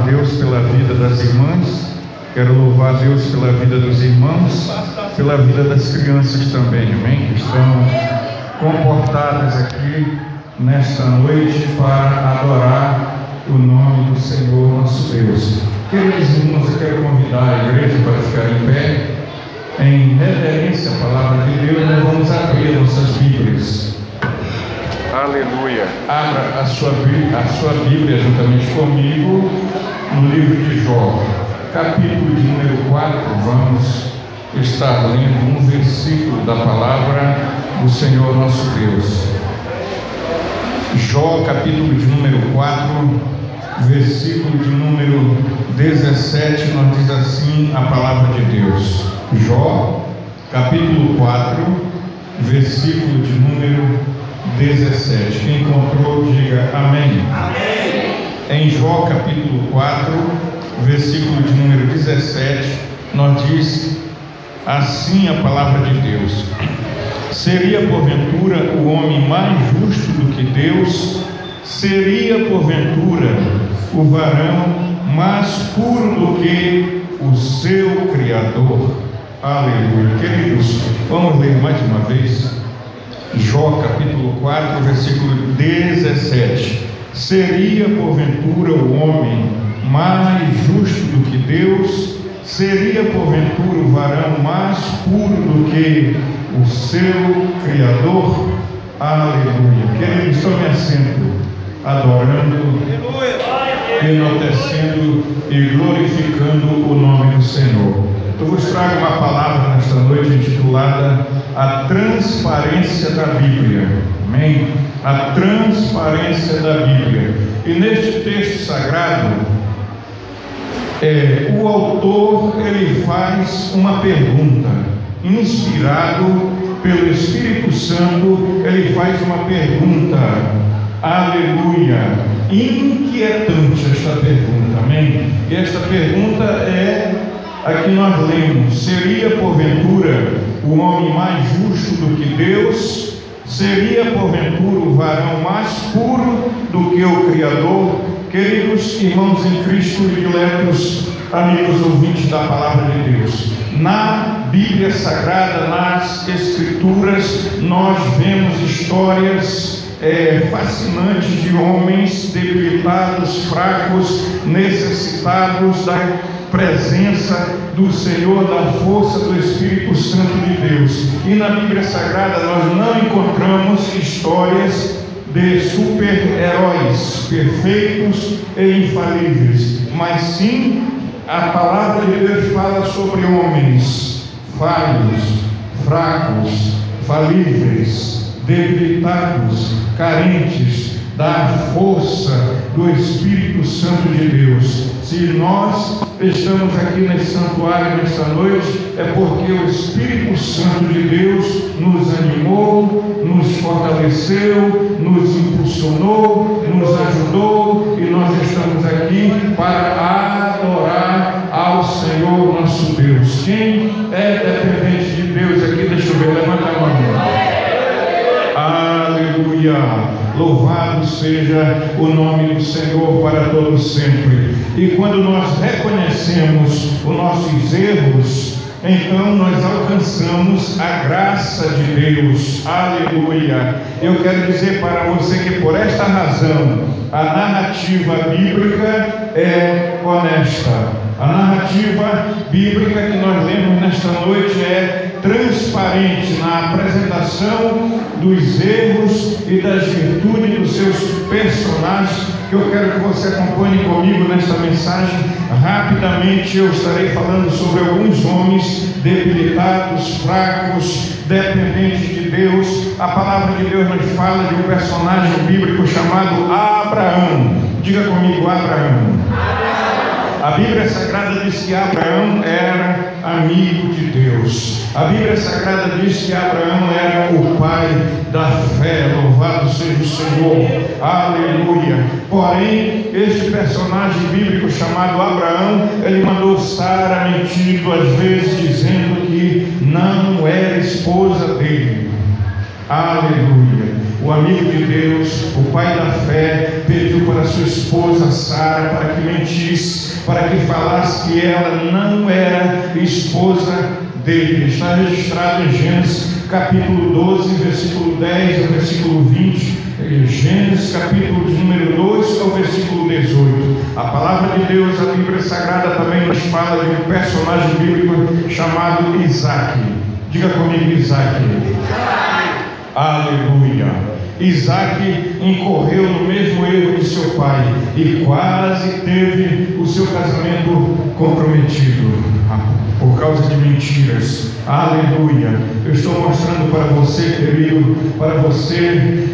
Deus pela vida das irmãs, quero louvar a Deus pela vida dos irmãos, pela vida das crianças também, amém? Que estão comportadas aqui nesta noite para adorar o nome do Senhor nosso Deus. Queridos irmãos, eu quero convidar a igreja para ficar em pé, em reverência à palavra de Deus. Nós vamos abrir nossas Bíblias. Aleluia. Abra a sua Bíblia juntamente comigo no livro de Jó, capítulo de número 4. Vamos estar lendo um versículo da palavra do Senhor nosso Deus. Jó, capítulo de número 4, versículo de número 17, nós diz assim a palavra de Deus. Jó, capítulo 4, versículo de número 17. Quem encontrou, diga amém. Amém. Em Jó, capítulo 4, versículo de número 17, nós diz assim a palavra de Deus: seria porventura o homem mais justo do que Deus? Seria porventura o varão mais puro do que o seu Criador? Aleluia. Queridos, vamos ler mais uma vez Jó capítulo 4, versículo 17. Seria porventura o homem mais justo do que Deus? Seria porventura o varão mais puro do que o seu Criador? Aleluia. Queridos, tome assento, adorando, enaltecendo e glorificando o nome do Senhor. Eu vos trago uma palavra nesta noite intitulada A Transparência da Bíblia. Amém? A transparência da Bíblia. E neste texto sagrado, o autor ele faz uma pergunta. Inspirado pelo Espírito Santo, ele faz uma pergunta. Aleluia. Inquietante esta pergunta. Amém? E esta pergunta aqui nós lemos: seria porventura o homem mais justo do que Deus? Seria porventura o varão mais puro do que o Criador? Queridos irmãos em Cristo, prediletos amigos ouvintes da palavra de Deus, na Bíblia Sagrada, nas Escrituras, nós vemos histórias fascinantes de homens debilitados, fracos, necessitados da presença do Senhor, da força do Espírito Santo de Deus. E na Bíblia Sagrada nós não encontramos histórias de super-heróis perfeitos e infalíveis, mas sim a palavra de Deus fala sobre homens falhos, fracos, falíveis, debilitados, carentes da força do Espírito Santo de Deus. Se nós estamos aqui nesse santuário nesta noite, é porque o Espírito Santo de Deus nos animou, nos fortaleceu, nos impulsionou, nos ajudou, e nós estamos aqui para adorar ao Senhor nosso Deus. Quem é dependente de Deus aqui? Deixa eu ver, levanta a mão. Aleluia. Louvado seja o nome do Senhor para todos sempre. E quando nós reconhecemos os nossos erros, então nós alcançamos a graça de Deus. Aleluia. Eu quero dizer para você que por esta razão a narrativa bíblica é honesta. A narrativa bíblica que nós lemos nesta noite é transparente na apresentação dos erros e das virtudes dos seus personagens, que eu quero que você acompanhe comigo nesta mensagem. Rapidamente eu estarei falando sobre alguns homens debilitados, fracos, dependentes de Deus. A palavra de Deus nos fala de um personagem bíblico chamado Abraão. Diga comigo, Abraão. A Bíblia Sagrada diz que Abraão era amigo de Deus. A Bíblia Sagrada diz que Abraão era o pai da fé. Louvado seja o Senhor. Aleluia. Porém, este personagem bíblico chamado Abraão, ele mandou Sara mentir 2 vezes, dizendo que não era esposa dele. Aleluia. o amigo de Deus, o pai da fé, pediu para sua esposa Sara para que mentisse, para que falasse que ela não era esposa dele. Está registrado em Gênesis capítulo 12, versículo 10 ao versículo 20. Gênesis capítulo de número 2 ao versículo 18. A palavra de Deus, a Bíblia Sagrada, também nos fala de um personagem bíblico chamado Isaac. Diga comigo, Isaac. Aleluia. Isaac incorreu no mesmo erro de seu pai e quase teve o seu casamento comprometido por causa de mentiras. Aleluia. Eu estou mostrando para você, querido, para você,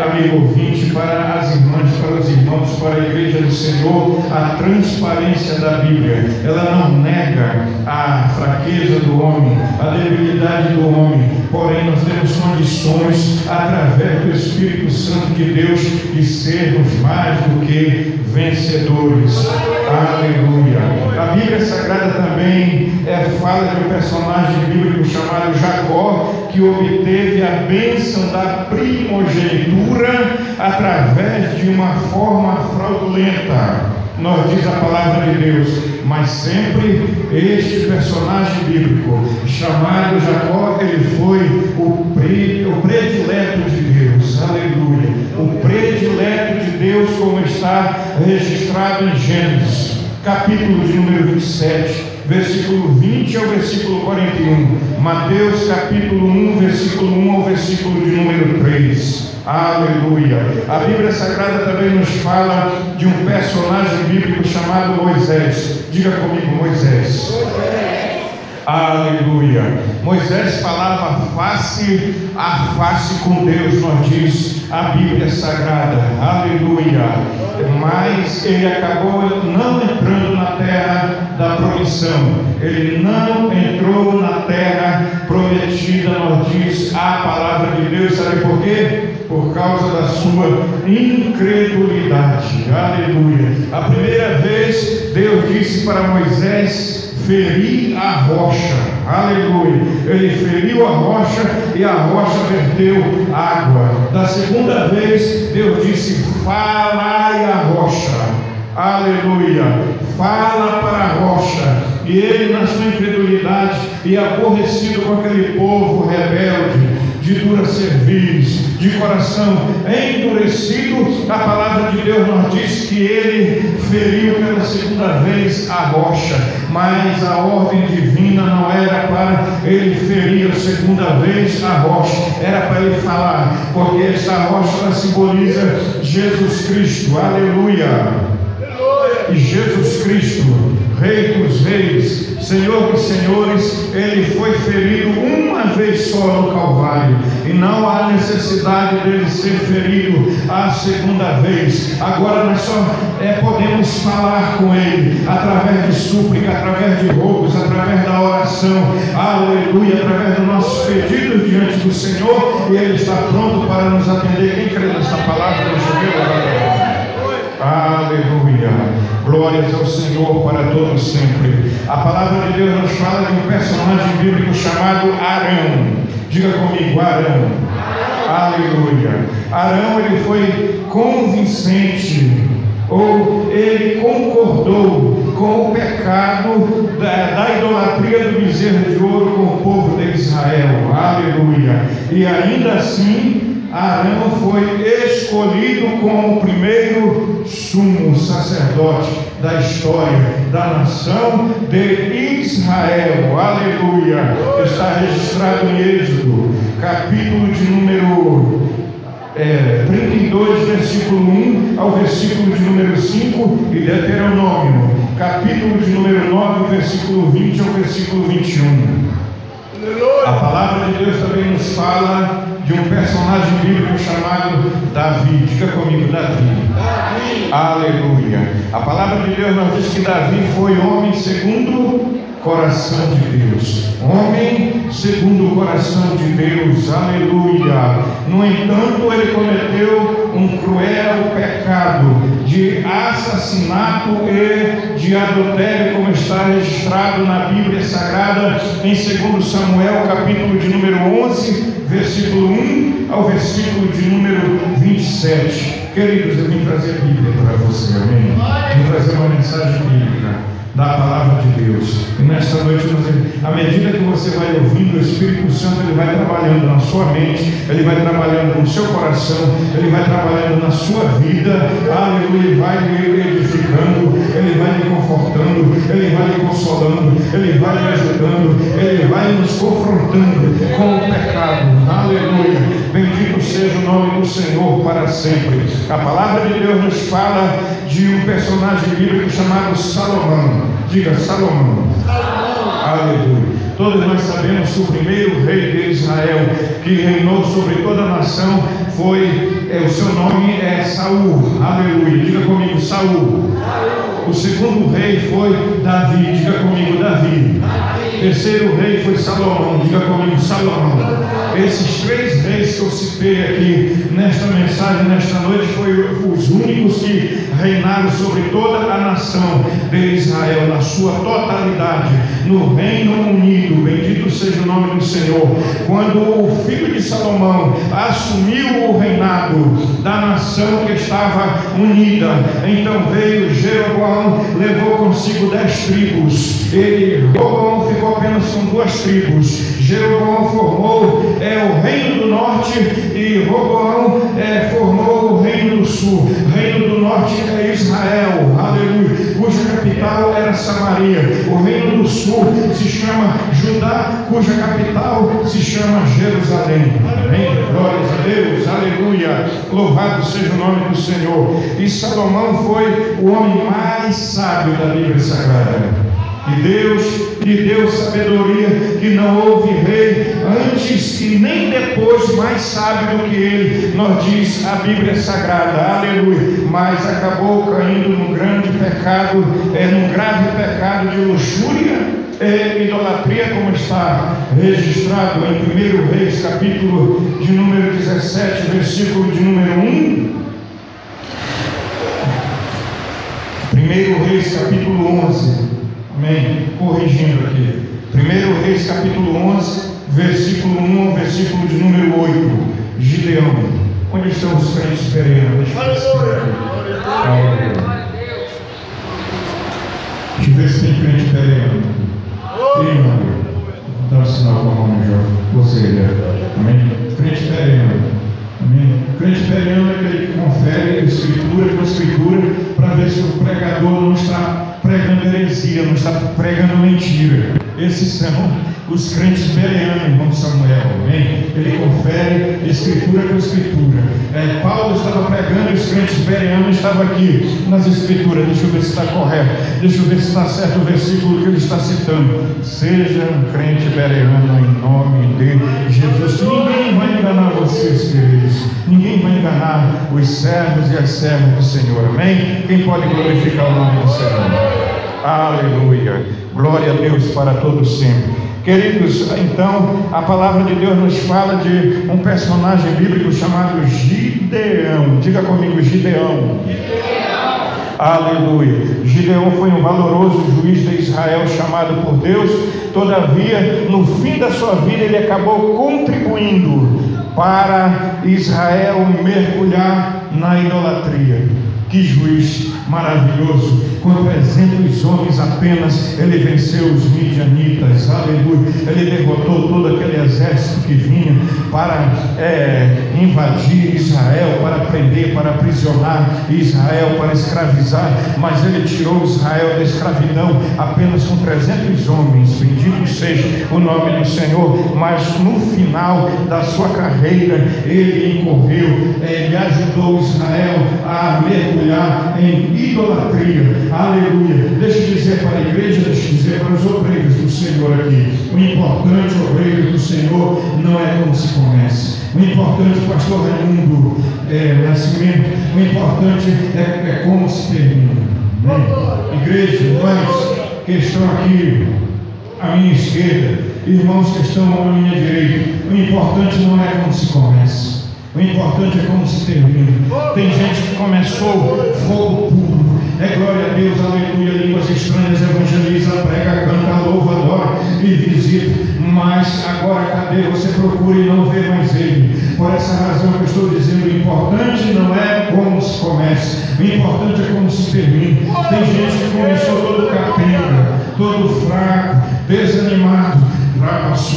amigo ouvinte, para as irmãs, para os irmãos, para a igreja do Senhor, a transparência da Bíblia. Ela não nega a fraqueza do homem, a debilidade do homem, porém nós temos condições, através do Espírito Santo de Deus, de sermos mais do que vencedores. Aleluia. A Bíblia Sagrada também fala de um personagem bíblico chamado Jacó, que obteve a bênção da primogenitura através de uma forma fraudulenta. Nós diz a palavra de Deus, mas sempre este personagem bíblico chamado Jacó, ele foi o predileto de Deus. Aleluia. O predileto de Deus, como está registrado em Gênesis capítulo de número 27, versículo 20 ao versículo 41. Mateus capítulo 1, versículo 1 ao versículo de número 3. Aleluia. A Bíblia Sagrada também nos fala de um personagem bíblico chamado Moisés. Diga comigo, Moisés. Aleluia. Moisés falava face a face com Deus, nós diz a Bíblia Sagrada. Aleluia. Mas ele acabou não entrando na terra da promissão. Ele não entrou na terra prometida, nós diz a palavra de Deus. Sabe por quê? Por causa da sua incredulidade. Aleluia. A primeira vez Deus disse para Moisés ferir a rocha. Aleluia. Ele feriu a rocha e a rocha verteu água. Da segunda vez Deus disse falai a rocha. Aleluia. Fala para a rocha. E ele, na sua incredulidade e aborrecido com aquele povo rebelde, de dura cerviz, de coração endurecido, a palavra de Deus nos diz que ele feriu pela segunda vez a rocha, mas a ordem divina não era para ele ferir a segunda vez a rocha, era para ele falar, porque essa rocha ela simboliza Jesus Cristo. Aleluia. E Jesus Cristo, Rei dos Reis, Senhor dos Senhores, ele foi ferido uma vez só no Calvário, e não há necessidade dele ser ferido a segunda vez. Agora nós só podemos falar com ele através de súplica, através de roubos, através da oração. Aleluia. Através dos nossos pedidos diante do Senhor, e ele está pronto para nos atender. Quem crê nessa palavra? Aleluia. Glórias ao Senhor para todos sempre. A palavra de Deus nos fala de um personagem bíblico chamado Arão. Diga comigo, Arão. Aleluia. Arão, ele foi convincente, ou ele concordou com o pecado da idolatria do bezerro de ouro com o povo de Israel. Aleluia. E ainda assim Arão foi escolhido como o primeiro sumo sacerdote da história da nação de Israel. Aleluia. Está registrado em Êxodo, capítulo de número 32, versículo 1 ao versículo de número 5, e Deuteronômio, capítulo de número 9, versículo 20 ao versículo 21. A palavra de Deus também nos fala de um personagem bíblico chamado Davi. Diga comigo, Davi. Aleluia. A palavra de Deus nos diz que Davi foi homem segundo coração de Deus. Homem segundo o coração de Deus. Aleluia. No entanto, ele cometeu um cruel pecado de assassinato e de adultério, como está registrado na Bíblia Sagrada em 2 Samuel, capítulo de número 11, versículo 1 ao versículo de número 27. Queridos, eu vim trazer a Bíblia para você, amém? Vim trazer uma mensagem bíblica da palavra de Deus. E nesta noite, à medida que você vai ouvindo, o Espírito Santo ele vai trabalhando na sua mente, ele vai trabalhando no seu coração, ele vai trabalhando na sua vida. Aleluia. Ele vai lhe edificando, ele vai lhe confortando, ele vai lhe consolando, ele vai lhe ajudando, ele vai nos confrontando com o pecado. Aleluia. Bendito seja o nome do Senhor para sempre. A palavra de Deus nos fala de um personagem bíblico chamado Salomão. Diga Salomão. Aleluia. Todos nós sabemos que o primeiro rei de Israel que reinou sobre toda a nação foi, o seu nome é Saul. Aleluia. Diga comigo, Saul. O segundo rei foi Davi. Diga comigo, Davi. O terceiro rei foi Salomão. Diga comigo, Salomão. Esses três reis que eu citei aqui nesta mensagem, nesta noite, foram os únicos que reinaram sobre toda a nação de Israel, na sua totalidade, no Reino Unido. Bendito seja o nome do Senhor. Quando o filho de Salomão assumiu o reinado da nação que estava unida, então veio Jeroboão, levou consigo 10 tribos. Roboão ficou apenas com 2 tribos. Jeroboão formou o reino do norte e Roboão formou o reino do sul. O reino do norte é Israel, aleluia, cuja capital era Samaria. O reino do sul se chama Judá, cuja capital se chama Jerusalém. Amém? Glórias a Deus, aleluia, louvado seja o nome do Senhor. E Salomão foi o homem mais sábio da Bíblia Sagrada. E Deus lhe deu sabedoria que não houve rei antes e nem depois mais sábio do que ele, nos diz a Bíblia Sagrada, aleluia. Mas acabou caindo num grande pecado, num grave pecado de luxúria e idolatria, como está registrado em 1 Reis, capítulo de número 17, versículo de número 1. 1 Reis, capítulo 11. Amém? Corrigindo aqui. 1 Reis capítulo 11, versículo 1 ao versículo de número 8. Gideão. Onde estão os crentes perenos? Aleluia. Deixa eu ver se tem crente pereno. Tem, mano. Dá um sinal com a mão, Jovem. Você, amém? Crente pereno. Amém? Crente pereno é aquele que confere a escritura com a escritura para ver se o pregador não está pregando heresia, não está pregando mentira. Esses são os crentes bereanos, irmão Samuel, amém? Ele confere escritura com escritura. Paulo estava pregando e os crentes bereanos estavam aqui nas escrituras. Deixa eu ver se está correto, deixa eu ver se está certo o versículo que ele está citando. Seja um crente bereano em nome de Jesus. Ninguém vai enganar vocês, queridos. Ninguém vai enganar os servos e as servas do Senhor, amém? Quem pode glorificar o nome do Senhor? Aleluia, glória a Deus para todos sempre. Queridos, então a palavra de Deus nos fala de um personagem bíblico chamado Gideão. Diga comigo, Gideão. Aleluia. Gideão foi um valoroso juiz de Israel chamado por Deus. Todavia, no fim da sua vida, ele acabou contribuindo para Israel mergulhar na idolatria. Que juiz maravilhoso! Com 300 homens apenas, ele venceu os midianitas, aleluia. Ele derrotou todo aquele exército que vinha para invadir Israel, para prender, para aprisionar Israel, para escravizar. Mas ele tirou Israel da escravidão apenas com 300 homens. Bendito seja o nome do Senhor. Mas no final da sua carreira, ele incorreu, ele ajudou Israel a mergulhar em idolatria. Aleluia. Deixa eu dizer para a igreja, deixa eu dizer para os obreiros do Senhor aqui. O importante, obreiro do Senhor, não é como se começa. O importante, pastor Raimundo Nascimento, o importante é como se termina. Igreja, nós que estão aqui à minha esquerda, irmãos que estão à minha direita. O importante não é como se começa, o importante é como se termina. Tem gente que começou fogo puro, é glória a Deus, aleluia, línguas estranhas, evangeliza, prega, canta, louva, adora e visita. Mas agora cadê? Você procura e não vê mais ele. Por essa razão que eu estou dizendo, o importante não é como se começa, o importante é como se termina. Tem gente que começou todo capenga, todo fraco, desanimado, mas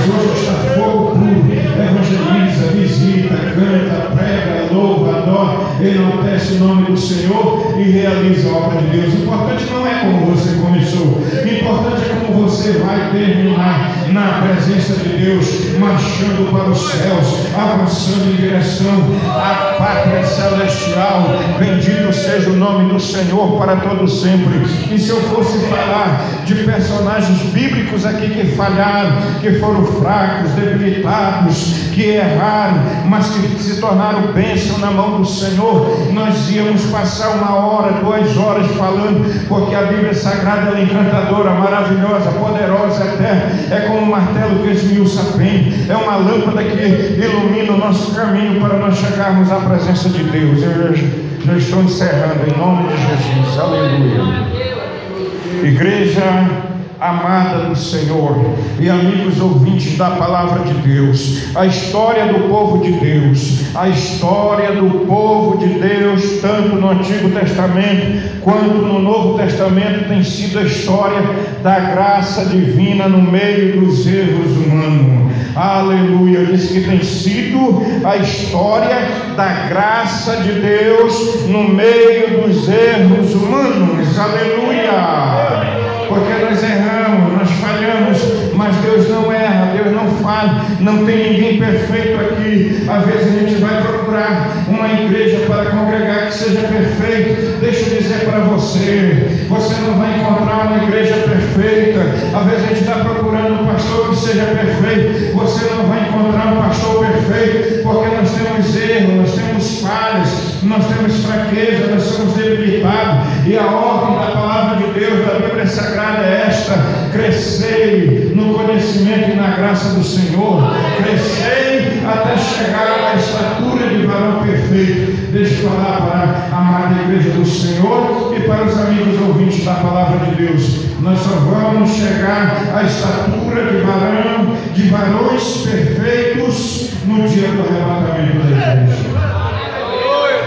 hoje está fogo puro, evangeliza, visita, canta, prega, louva, adora, enaltece o nome do Senhor e realiza a obra de Deus. O importante não é como você começou, o importante é como você vai terminar na presença de Deus, marchando para os céus, avançando em direção à pátria celestial. Bendito seja o nome do Senhor para todo sempre. E se eu fosse falar de personagens bíblicos aqui que falharam, que foram fracos, debilitados, que erraram, mas que se tornaram bênção na mão do Senhor, nós íamos passar 1 hora, 2 horas falando, porque a Bíblia Sagrada é encantadora, maravilhosa, poderosa, eterna, é como um martelo que esmiuça a pena, é uma lâmpada que ilumina o nosso caminho para nós chegarmos à presença de Deus. Eu já estou encerrando em nome de Jesus, aleluia. Igreja amada do Senhor e amigos ouvintes da palavra de Deus, a história do povo de Deus, a história do povo de Deus, tanto no Antigo Testamento quanto no Novo Testamento, tem sido a história da graça divina no meio dos erros humanos. Aleluia. Diz que tem sido a história da graça de Deus no meio dos erros humanos. Aleluia. Porque nós erramos, nós falhamos, mas Deus não erra, Deus não falha, não tem ninguém perfeito aqui. Às vezes a gente vai procurar uma igreja para congregar que seja perfeito. Deixa eu dizer para você, você não vai encontrar uma igreja perfeita. Às vezes a gente está procurando um pastor que seja perfeito, você não vai encontrar um pastor perfeito, porque nós temos erros, nós temos falhas, nós temos fraqueza, nós somos debilitados, e a ordem da palavra de Deus, da Bíblia Sagrada é esta: crescei no conhecimento e na graça do Senhor, crescei até chegar à estatura de varão perfeito. Deixa eu falar para a amada igreja do Senhor e para os amigos ouvintes da palavra de Deus: nós só vamos chegar à estatura de varões perfeitos no dia do arrebatamento da igreja.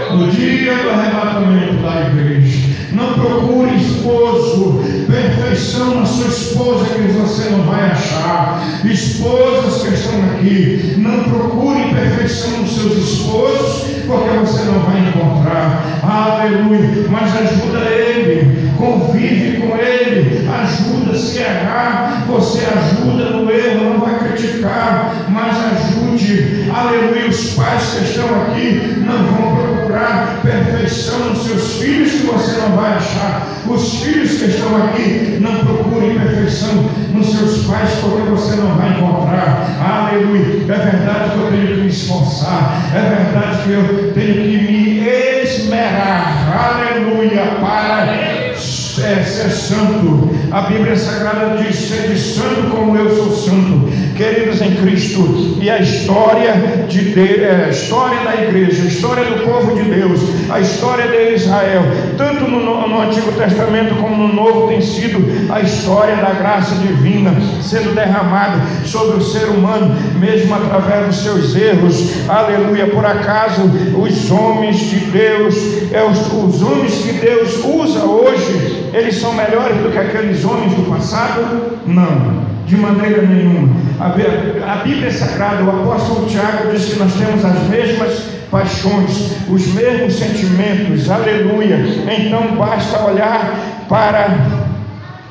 No dia do arrebatamento da igreja. Não procure esposo, perfeição na sua esposa que você não vai achar. Esposas que estão aqui, não procure perfeição nos seus esposos, porque você não vai encontrar. Aleluia. Mas ajuda ele, convive com ele, ajuda. Se errar, você ajuda no erro, não vai criticar, mas ajude. Aleluia. Os pais que estão aqui não vão procurar perfeição nos seus filhos, que você não vai achar. Os filhos que estão aqui, não procurem perfeição nos seus pais, porque você não vai encontrar. Aleluia. É verdade que eu tenho que me esforçar, é verdade que eu tenho que me esmerar, aleluia, para ser santo. A Bíblia Sagrada diz: sede santo como eu sou santo. Queridos em Cristo, e a história de Deus, a história da igreja, a história do povo de Deus, a história de Israel, tanto no Antigo Testamento como no Novo, tem sido a história da graça divina sendo derramada sobre o ser humano, mesmo através dos seus erros. Aleluia. Por acaso os homens de Deus, os homens que Deus usa hoje, eles são melhores do que aqueles homens do passado? Não, de maneira nenhuma. A Bíblia Sagrada, o apóstolo Tiago diz que nós temos as mesmas paixões, os mesmos sentimentos. Aleluia. Então basta olhar para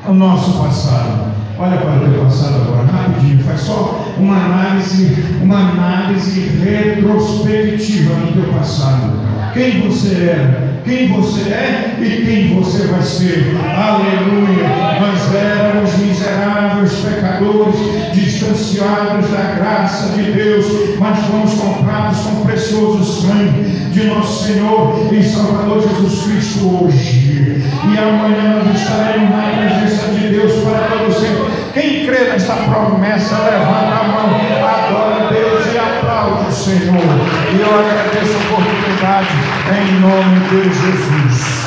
o nosso passado. Olha para o teu passado agora, rapidinho. Faz só uma análise retrospectiva no teu passado. Quem você era, quem você é e quem você vai ser. Aleluia. Nós éramos miseráveis pecadores, distanciados da graça de Deus, mas fomos comprados com o precioso sangue de nosso Senhor e Salvador Jesus Cristo hoje. e amanhã nós estaremos na presença de Deus para todo sempre. Quem crê nessa promessa, levanta a mão, adora a Deus e aplaude o Senhor. E eu agradeço a oportunidade em nome de Jesus.